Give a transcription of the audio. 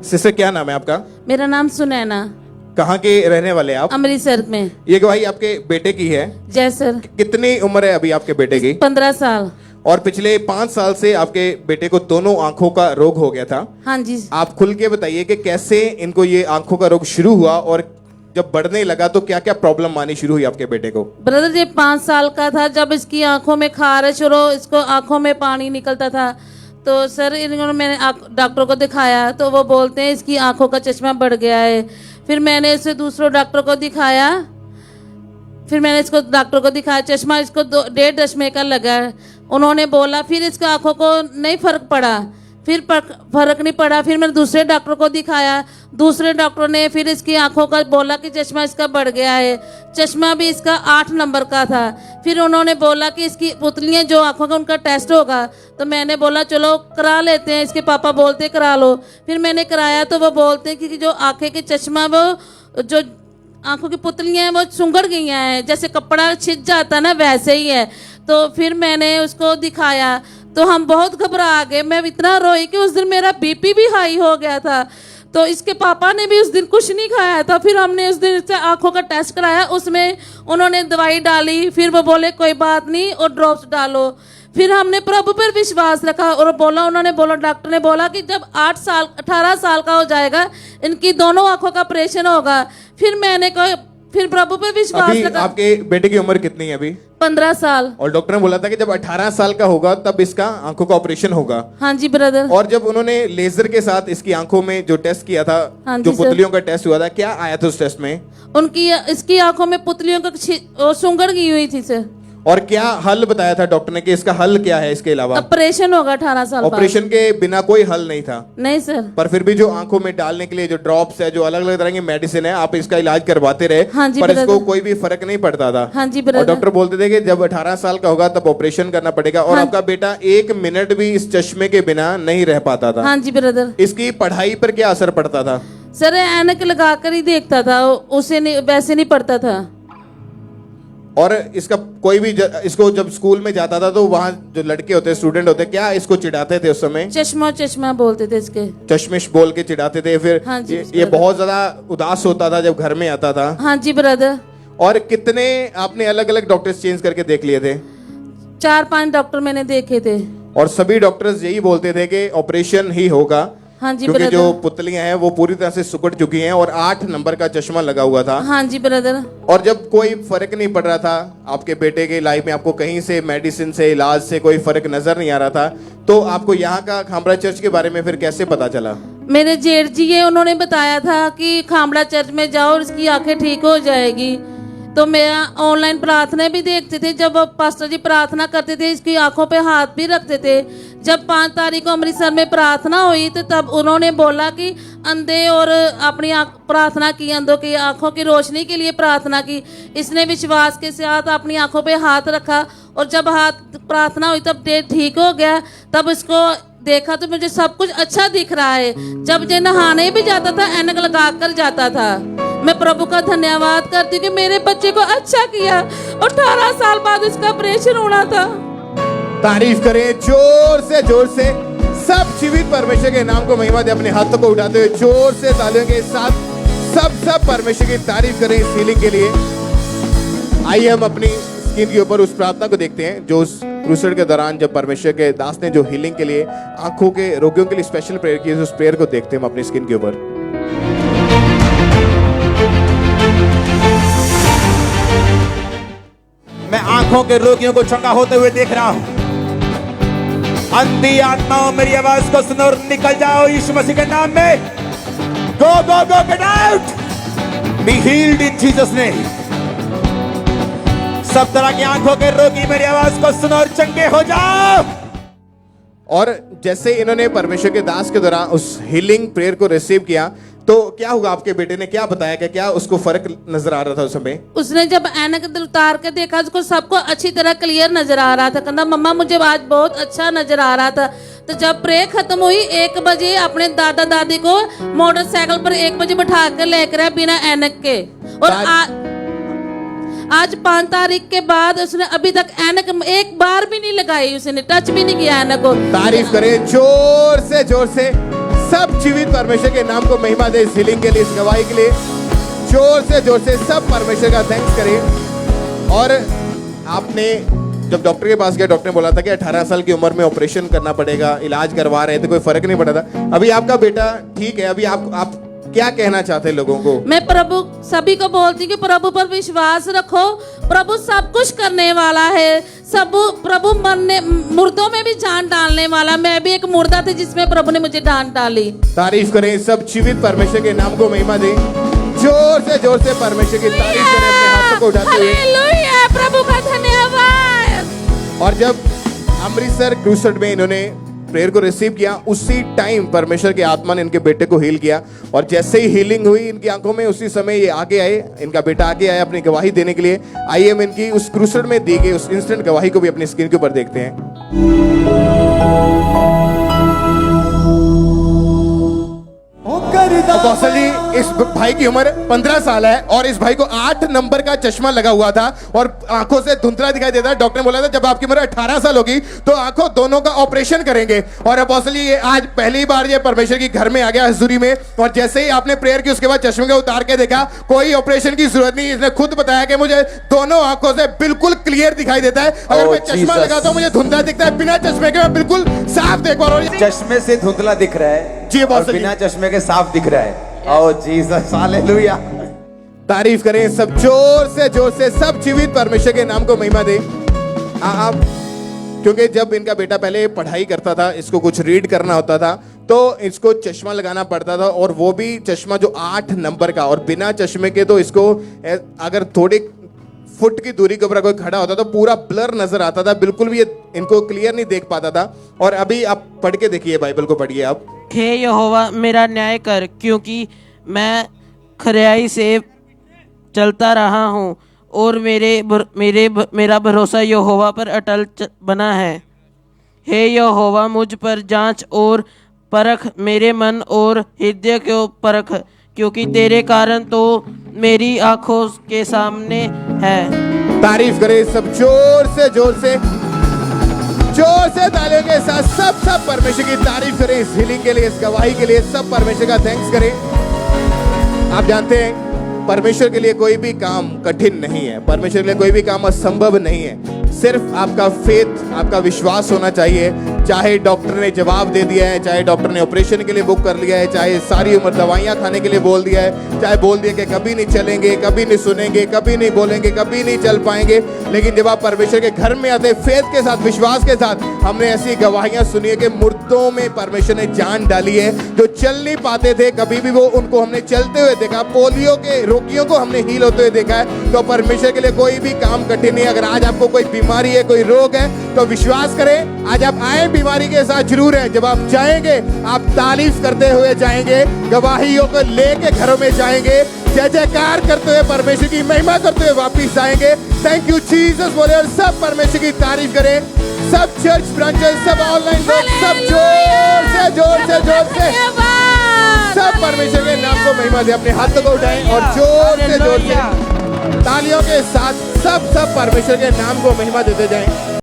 Sister क्या नाम है आपका? मेरा नाम सुनैना, कहाँ के रहने वाले हैं आप? अमृतसर में। ये गवाही आपके बेटे की है? जय सर। कितनी उम्र है अभी आपके बेटे की? 15 साल। और पिछले 5 साल से आपके बेटे को दोनों आंखों का रोग हो गया था। हाँ जी। आप खुल के बताइए कि कैसे इनको ये आंखों का रोग शुरू हुआ और जब बढ़ने लगा तो क्या क्या प्रॉब्लम आनी शुरू हुई आपके बेटे को? ब्रदर, ये 5 साल का था जब इसकी आंखों में खारिश और इसको आंखों में पानी निकलता था। तो सर इन्होंने मैंने डॉक्टर को दिखाया तो वो बोलते हैं इसकी आंखों का चश्मा बढ़ गया है। फिर मैंने इसे दूसरों डॉक्टर को दिखाया। फिर मैंने इसको डॉक्टर को दिखाया, चश्मा इसको 1.5 चश्मे का लगा है। उन्होंने बोला, फिर इसके आंखों को नहीं फर्क पड़ा, फिर फर्क नहीं पड़ा। फिर मैंने दूसरे डॉक्टर को दिखाया, दूसरे डॉक्टर ने फिर इसकी आंखों का बोला कि चश्मा इसका बढ़ गया है। चश्मा भी इसका 8 नंबर का था। फिर उन्होंने बोला कि इसकी पुतलियां जो आंखों का उनका टेस्ट होगा। तो मैंने बोला चलो करा लेते हैं, इसके पापा बोलते करा लो। फिर मैंने कराया तो वो बोलते हैं कि जो आंखें के चश्मा वो जो आंखों की पुतलियां हैं वो सुंगड़ गई हैं, जैसे कपड़ा छिद जाता ना वैसे ही है। तो फिर मैंने उसको दिखाया तो हम बहुत घबरा गए। मैं इतना रोई कि उस दिन मेरा बीपी भी हाई हो गया था। तो इसके पापा ने भी उस दिन कुछ नहीं खाया था। फिर हमने उस दिन से आंखों का टेस्ट कराया, उसमें उन्होंने दवाई डाली। फिर वो बोले कोई बात नहीं और ड्रॉप्स डालो। फिर हमने प्रभु पर विश्वास रखा और उन्होंने बोला, डॉक्टर ने बोला कि जब 18 साल का हो जाएगा इनकी दोनों आंखों का ऑपरेशन होगा। फिर प्रभु पे विश्वास रखा। आपके बेटे की उम्र कितनी है अभी? 15 साल। और डॉक्टर ने बोला था कि जब 18 साल का होगा तब इसका आंखों का ऑपरेशन होगा। हाँ जी ब्रदर। और जब उन्होंने लेजर के साथ इसकी आंखों में जो टेस्ट किया था, हाँ जो जी पुतलियों का टेस्ट हुआ था, क्या आया था उस टेस्ट में? इसकी आंखों में पुतलियों का सुंगड़ गई हुई थी सर। और क्या हल बताया था डॉक्टर ने कि इसका हल क्या है इसके अलावा? ऑपरेशन होगा 18 साल बाद। ऑपरेशन के बिना कोई हल नहीं था? नहीं सर। पर फिर भी जो आंखों में डालने के लिए जो ड्रॉप्स है, जो अलग अलग तरह की मेडिसिन है, आप इसका इलाज करवाते रहे। हाँ जी पर ब्रदर। इसको कोई भी फर्क नहीं पड़ता था। हाँ जी और ब्रदर। डॉक्टर बोलते थे कि जब 18 साल का होगा तब ऑपरेशन करना पड़ेगा। और हाँ। आपका बेटा 1 मिनट भी इस चश्मे के बिना नहीं रह पाता था। हाँ जी ब्रदर। इसकी पढ़ाई पर क्या असर पड़ता था? सर ऐनक लगा कर ही देखता था, उसे नहीं, वैसे नहीं पड़ता था। और इसका कोई भी इसको जब स्कूल में जाता था तो वहाँ जो लड़के होते, स्टूडेंट होते, क्या इसको चिढ़ाते थे उस समय? चश्मा बोलते थे इसके। चश्मिश बोल के चिढ़ाते थे। फिर हाँ जी, ये बहुत ज्यादा उदास होता था जब घर में आता था। हाँ जी ब्रदर। और कितने आपने अलग अलग डॉक्टर्स चेंज करके देख लिए थे? 4-5 डॉक्टर मैंने देखे थे। और सभी डॉक्टर्स यही बोलते थे कि ऑपरेशन ही होगा। हाँ जी क्योंकि ब्रदर। जो पुतलियां हैं वो पूरी तरह से सुकड़ चुकी हैं और 8 नंबर का चश्मा लगा हुआ था। हाँ जी ब्रदर। और जब कोई फर्क नहीं पड़ रहा था आपके बेटे के लाइफ में, आपको कहीं से मेडिसिन से, इलाज से कोई फर्क नजर नहीं आ रहा था, तो आपको यहाँ का खामड़ा चर्च के बारे में फिर कैसे पता चला? मेरे जेठ जी है, उन्होंने बताया था कि खामड़ा चर्च में जाओ और इसकी आंखें ठीक हो जाएगी। तो मेरा ऑनलाइन प्रार्थना भी देखते थे। जब पास्टर जी प्रार्थना करते थे इसकी आंखों पे हाथ भी रखते थे। जब 5 तारीख को अमृतसर में प्रार्थना हुई तो तब उन्होंने बोला कि अंधे और अपनी प्रार्थना की, अंधों की आंखों की रोशनी के लिए प्रार्थना की। इसने विश्वास के साथ अपनी आंखों पे हाथ रखा और जब हाथ प्रार्थना हुई तब ठीक हो गया। तब इसको देखा तो मुझे सब कुछ अच्छा दिख रहा है। जब ये नहाने भी जाता था ऐनक लगा कर जाता था। मैं प्रभु का धन्यवाद करती हूँ कि मेरे बच्चे को अच्छा किया और 18 साल बाद इसका ऑपरेशन होना था। तारीफ करें जोर से सब जीवित परमेश्वर के नाम को महिमा दे। अपने हाथों को उठाते हुए जोर से तालियों के साथ सब परमेश्वर की तारीफ करें इस हीलिंग के लिए। आइए हम अपनी स्क्रीन के ऊपर उस प्रार्थना को देखते हैं जो उस क्रूसेड के दौरान जब परमेश्वर के दास ने जो हीलिंग के लिए आंखों के रोगियों के लिए स्पेशल प्रेयर की, उस प्रेयर को देखते हैं हम अपनी स्क्रीन के ऊपर। मैं आंखों के रोगियों को चंगा होते हुए देख रहा हूं। अंधी आत्माओं मेरी आवाज को सुनो और निकल जाओ यीशु मसीह के नाम में। Go go go get out, be healed in Jesus name. सब तरह की आंखों के रोगी मेरी आवाज को सुनो और चंगे हो जाओ। और जैसे इन्होंने परमेश्वर के दास के द्वारा उस हीलिंग प्रेयर को रिसीव किया तो क्या हुआ? आपके बेटे ने क्या बताया कि क्या उसको फर्क नजर आ रहा था उस समय? उसने जब ऐनक उतार के देखा उसको सबको अच्छी तरह क्लियर नजर आ रहा था। कहना मम्मा मुझे आज बहुत अच्छा नजर आ रहा था। तो जब प्रे खत्म हुई 1 बजे अपने दादा दादी को मोटरसाइकिल पर 1 बजे बैठा कर लेकर आया बिना ऐनक के। और आज 5 तारीख के बाद उसने अभी तक ऐनक एक बार भी नहीं लगाई, उसने टच भी नहीं किया ऐनक को। तारीफ करें जोर से सब जीवित परमेश्वर के नाम को महिमा दे, इस हीलिंग के लिए, इस गवाही के लिए जोर से सब परमेश्वर का थैंक्स करें। और आपने जब डॉक्टर के पास गया, डॉक्टर ने बोला था कि 18 साल की उम्र में ऑपरेशन करना पड़ेगा, इलाज करवा रहे थे, कोई फर्क नहीं पड़ा था। अभी आपका बेटा ठीक है, अभी आप क्या कहना चाहते हैं लोगों को? मैं प्रभु सभी को बोलती हूँ कि प्रभु पर विश्वास रखो, प्रभु सब कुछ करने वाला है। सब प्रभु मरने मुर्दों में भी जान डालने वाला। मैं भी एक मुर्दा थी जिसमें प्रभु ने मुझे जान डाली। तारीफ करें, सब जीवित परमेश्वर के नाम को महिमा दें, जोर से परमेश्वर की तारीफ करें अपने हाथों को उठाते हुए। हालेलुया, प्रभु का धन्यवाद। और जब अमृतसर क्रूसेड में इन्होंने प्रेयर को रिसीव किया, उसी टाइम परमेश्वर की आत्मा ने इनके बेटे को हील किया। और जैसे ही हीलिंग हुई इनकी आंखों में, उसी समय ये आगे आए, इनका बेटा आगे आया अपनी गवाही देने के लिए। आइए हम इनकी उस क्रूसेड में दी गई उस इंस्टेंट गवाही को भी अपनी स्क्रीन के ऊपर देखते हैं। अपोस्टल जी, इस भाई की उम्र 15 साल है और इस भाई को 8 नंबर का चश्मा लगा हुआ था और आंखों से धुंधला दिखाई देता है। डॉक्टर ने बोला था जब आपकी उम्र 18 साल होगी तो आंखों दोनों का ऑपरेशन करेंगे। और अपोस्टल जी, ये आज पहली बार ये परमेश्वर की घर में आ गया हजूरी में, और जैसे ही आपने प्रेयर की उसके बाद चश्मे को उतार के देखा, कोई ऑपरेशन की जरूरत नहीं। इसने खुद बताया कि मुझे दोनों आंखों से बिल्कुल क्लियर दिखाई देता है। अगर मैं चश्मा लगाता हूं मुझे धुंधला दिखता है, बिना चश्मे के मैं बिल्कुल साफ देख पा रहा हूं। चश्मे से धुंधला दिख रहा है जी और अपोस्टल जी, बिना चश्मे के साफ दिख रहा है। ओ जीसस, हालेलुया। तारीफ करें सब जोर से सब जीवित परमेश्वर के नाम को महिमा दे। आप क्योंकि जब इनका बेटा पहले पढ़ाई करता था, इसको कुछ रीड करना होता था तो इसको चश्मा लगाना पड़ता था, और वो भी चश्मा जो 8 नंबर का, और बिना चश्मे के तो इसको अगर थोड़ी फुट की दूरी के ऊपर कोई खड़ा होता तो पूरा ब्लर नजर आता था, बिल्कुल भी ये इनको क्लियर नहीं देख पाता था। और अभी आप पढ़ के देखिए, बाइबल को पढ़िए आप। हे यहोवा मेरा न्याय कर, क्योंकि मैं खरियाई से चलता रहा हूँ और मेरा भरोसा यहोवा पर अटल बना है। हे यहोवा मुझ पर जांच और परख, मेरे मन और हृदय को परख, क्योंकि तेरे कारण तो मेरी आंखों के सामने है। तारीफ करें सब जोर से तालियों के साथ सब परमेश्वर की तारीफ करें इस हीलिंग के लिए, इस गवाही के लिए, सब परमेश्वर का थैंक्स करें। आप जानते हैं परमेश्वर के लिए कोई भी काम कठिन नहीं है, परमेश्वर के लिए कोई भी काम असंभव नहीं है। सिर्फ आपका फेथ, आपका विश्वास होना चाहिए। चाहे डॉक्टर ने जवाब दे दिया है, चाहे डॉक्टर ने ऑपरेशन के लिए बुक कर लिया है, चाहे सारी उम्र दवाइयां खाने के लिए बोल दिया है, चाहे बोल दिया कि कभी नहीं चलेंगे, कभी नहीं सुनेंगे, कभी नहीं बोलेंगे, कभी नहीं चल पाएंगे, लेकिन जब आप परमेश्वर के घर में आते फेथ के साथ, विश्वास के साथ, हमने ऐसी गवाहियां सुनी है कि मुर्दों में परमेश्वर ने जान डाली है। जो चल नहीं पाते थे कभी भी, वो उनको हमने चलते हुए देखा। पोलियो के रोगियों को हमने हील होते हुए देखा है। तो परमेश्वर के लिए कोई भी काम कठिन नहीं। अगर आज आपको कोई बीमारी है, कोई रोग है, तो विश्वास करें, आज आप आए बीमारी के साथ जरूर है, जब आप जाएंगे आप तारीफ करते हुए जाएंगे, गवाहियों को लेके घरों में जाएंगे, जय जयकार करते हुए परमेश्वर की महिमा करते हुए वापिस आएंगे। थैंक यू जीसस बोले और सब परमेश्वर की तारीफ करें। सब चर्च ब्रांचेस, सब ऑनलाइन लोग, सब जोर से सब परमेश्वर के नाम को महिमा दे। अपने हाथों को उठाएं और जोर से तालियों के साथ सब परमेश्वर के नाम को महिमा देते जाएं।